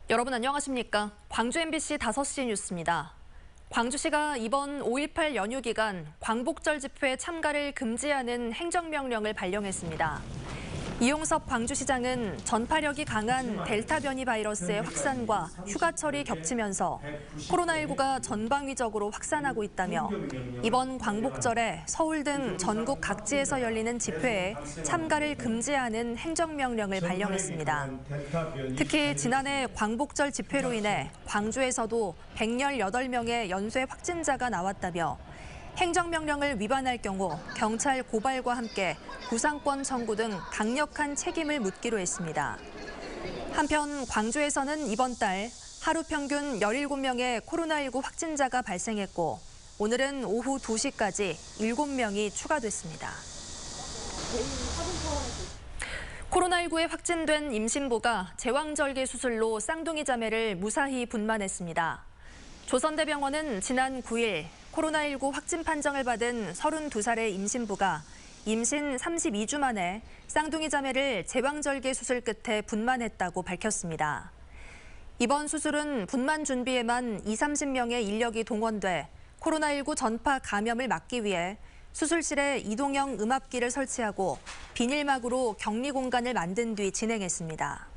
여러분 안녕하십니까? 광주 MBC 5시 뉴스입니다. 광주시가 이번 5.18 연휴 기간 광복절 집회 참가를 금지하는 행정명령을 발령했습니다. 이용섭 광주시장은 전파력이 강한 델타 변이 바이러스의 확산과 휴가철이 겹치면서 코로나19가 전방위적으로 확산하고 있다며 이번 광복절에 서울 등 전국 각지에서 열리는 집회에 참가를 금지하는 행정명령을 발령했습니다. 특히 지난해 광복절 집회로 인해 광주에서도 118명의 연쇄 확진자가 나왔다며 행정명령을 위반할 경우 경찰 고발과 함께 구상권 청구 등 강력한 책임을 묻기로 했습니다. 한편 광주에서는 이번 달 하루 평균 17명의 코로나19 확진자가 발생했고 오늘은 오후 2시까지 7명이 추가됐습니다. 코로나19에 확진된 임신부가 제왕절개 수술로 쌍둥이 자매를 무사히 분만했습니다. 조선대병원은 지난 9일 코로나19 확진 판정을 받은 32살의 임신부가 임신 32주 만에 쌍둥이 자매를 제왕절개 수술 끝에 분만했다고 밝혔습니다. 이번 수술은 분만 준비에만 20-30명의 인력이 동원돼 코로나19 전파 감염을 막기 위해 수술실에 이동형 음압기를 설치하고 비닐막으로 격리 공간을 만든 뒤 진행했습니다.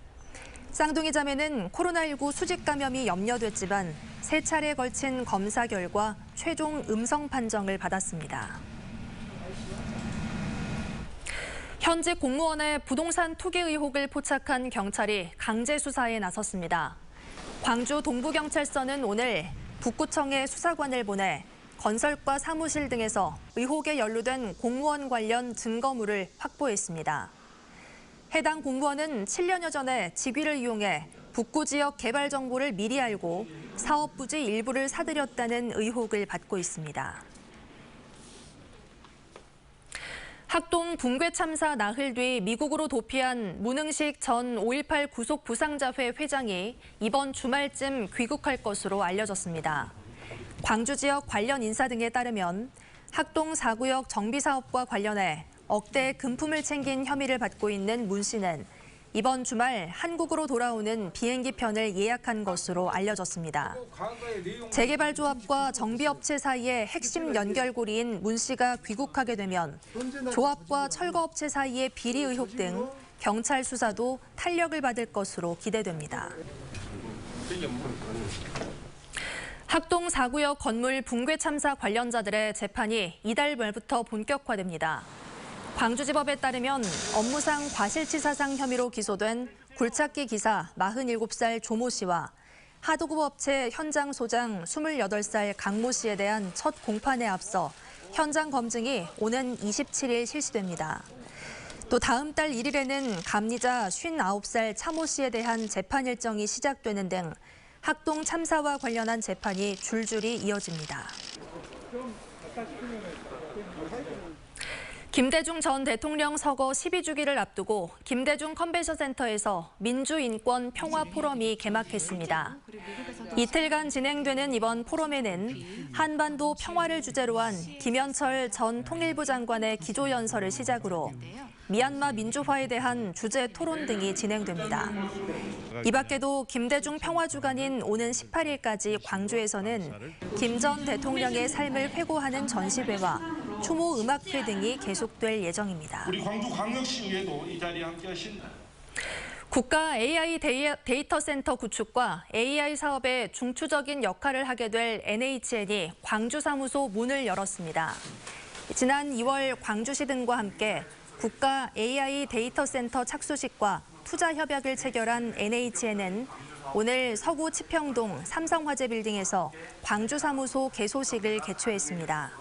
쌍둥이 자매는 코로나19 수직 감염이 염려됐지만 3차례에 걸친 검사 결과 최종 음성 판정을 받았습니다. 현직 공무원의 부동산 투기 의혹을 포착한 경찰이 강제 수사에 나섰습니다. 광주 동부경찰서는 오늘 북구청에 수사관을 보내 건설과 사무실 등에서 의혹에 연루된 공무원 관련 증거물을 확보했습니다. 해당 공무원은 7년여 전에 직위를 이용해 북구 지역 개발 정보를 미리 알고 사업 부지 일부를 사들였다는 의혹을 받고 있습니다. 학동 붕괴 참사 나흘 뒤 미국으로 도피한 문흥식 전 5.18 구속 부상자회 회장이 이번 주말쯤 귀국할 것으로 알려졌습니다. 광주 지역 관련 인사 등에 따르면 학동 4구역 정비사업과 관련해 억대 금품을 챙긴 혐의를 받고 있는 문 씨는 이번 주말 한국으로 돌아오는 비행기 편을 예약한 것으로 알려졌습니다. 재개발조합과 정비업체 사이의 핵심 연결고리인 문 씨가 귀국하게 되면 조합과 철거업체 사이의 비리 의혹 등 경찰 수사도 탄력을 받을 것으로 기대됩니다. 학동 4구역 건물 붕괴 참사 관련자들의 재판이 이달 말부터 본격화됩니다. 광주지법에 따르면 업무상 과실치사상 혐의로 기소된 굴착기 기사 47살 조모 씨와 하도급 업체 현장 소장 28살 강모 씨에 대한 첫 공판에 앞서 현장 검증이 오는 27일 실시됩니다. 또 다음 달 1일에는 감리자 59살 차모 씨에 대한 재판 일정이 시작되는 등 학동 참사와 관련한 재판이 줄줄이 이어집니다. 김대중 전 대통령 서거 12주기를 앞두고 김대중 컨벤션 센터에서 민주인권 평화포럼이 개막했습니다. 이틀간 진행되는 이번 포럼에는 한반도 평화를 주제로 한 김현철 전 통일부 장관의 기조연설을 시작으로 미얀마 민주화에 대한 주제 토론 등이 진행됩니다. 이 밖에도 김대중 평화주간인 오는 18일까지 광주에서는 김 전 대통령의 삶을 회고하는 전시회와 추모 음악회 등이 계속될 예정입니다. 우리 광주광역시의회도 이 자리에 함께하신 국가 AI 데이터 센터 구축과 AI 사업에 중추적인 역할을 하게 될 NHN이 광주 사무소 문을 열었습니다. 지난 2월 광주시 등과 함께 국가 AI 데이터 센터 착수식과 투자 협약을 체결한 NHN은 오늘 서구 치평동 삼성화재 빌딩에서 광주 사무소 개소식을 개최했습니다.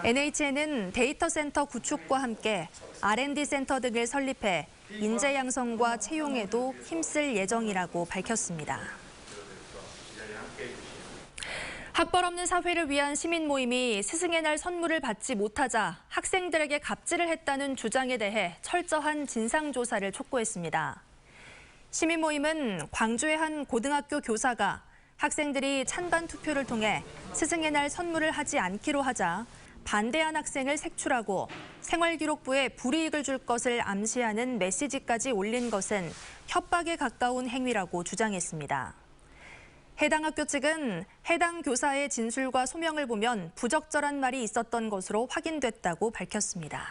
NHN은 데이터 센터 구축과 함께 R&D 센터 등을 설립해 인재 양성과 채용에도 힘쓸 예정이라고 밝혔습니다. 학벌 없는 사회를 위한 시민 모임이 스승의 날 선물을 받지 못하자 학생들에게 갑질을 했다는 주장에 대해 철저한 진상조사를 촉구했습니다. 시민 모임은 광주의 한 고등학교 교사가 학생들이 찬반 투표를 통해 스승의 날 선물을 하지 않기로 하자 반대한 학생을 색출하고 생활기록부에 불이익을 줄 것을 암시하는 메시지까지 올린 것은 협박에 가까운 행위라고 주장했습니다. 해당 학교 측은 해당 교사의 진술과 소명을 보면 부적절한 말이 있었던 것으로 확인됐다고 밝혔습니다.